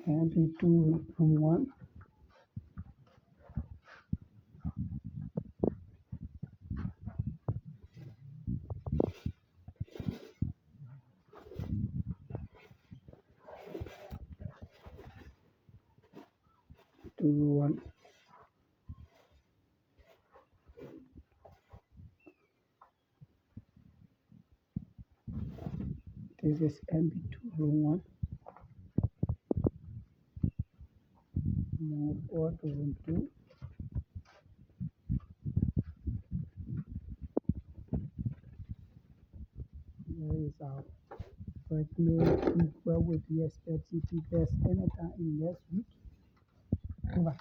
MP2 room 1. Room 1. This is MP2 room 1. Move over to room 2. Here is our birthday equal with the expected Piglets anytime in next week. Go back.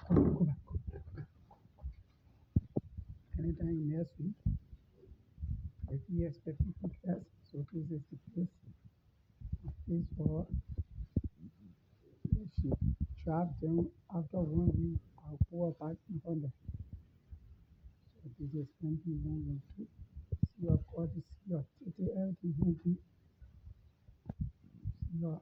Anytime in next week. With the expected Piglets. So this is the place for if you trap them after 1 week, I'll go back on them. So this is MP1 and 2. See your body, see your titty, everything moving. See your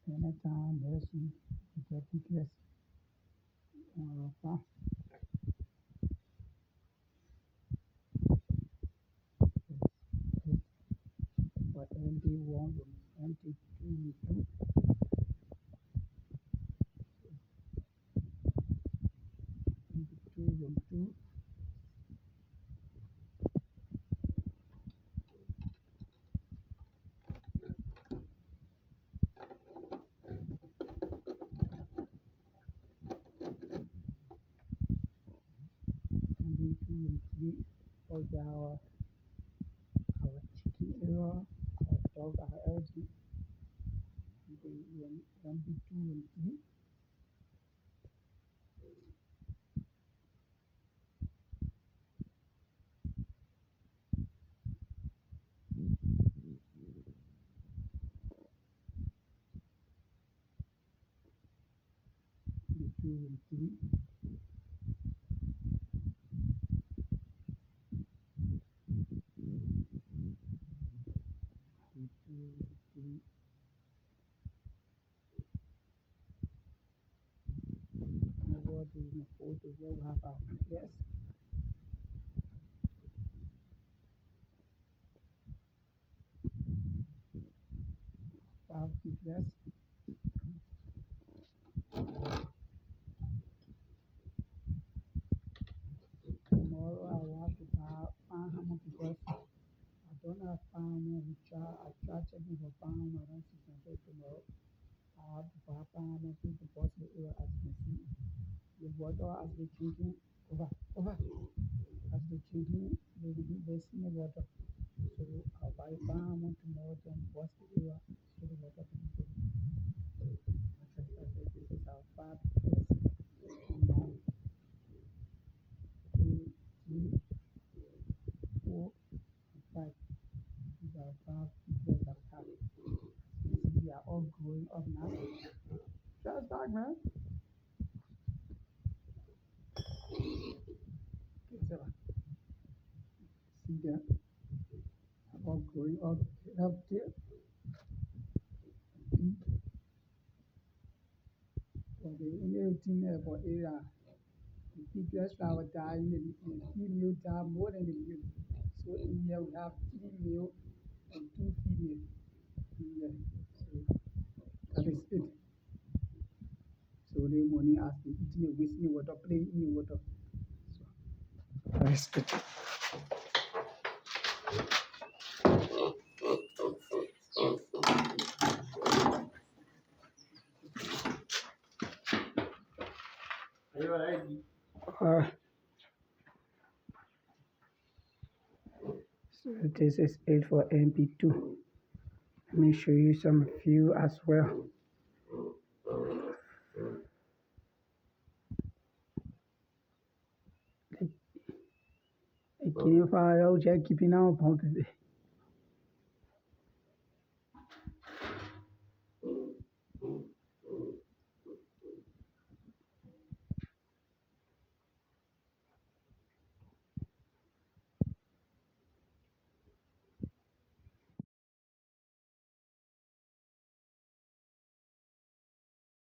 anytime next week, you get Piglets. For MP1 and MP2 and 2 and 2. MP2 and 3 for our chicken area, our dog, our LG. MP2 and 3. MP2 and 3. What is the photo where we have our Piglets? 5 Piglets. Tomorrow I will have to find how much because I don't have farm which I try checking for farm around 600 tomorrow. I have to buy farm and put the boss area as you can see. The water as they drinking over. As they drinking, they will be wasting the water. So I'll buy farm tomorrow then boss area so the water can go. This is our 5 Piglets. 1, 2, 3, 4, 5. These are 5 Piglets that we have. They are all growing up now. Just back, man. See them all growing up there. Big. For the only thing about area, the Piglets flower die in the female die more than the male. So in here we have 3 male and 2 female. In here. So that is it. So the money as they eating and wasting the water, playing in the water. So that is it. So this is it for MP2. Let me show you some view as well. The guinea fowl just keeping out pumping.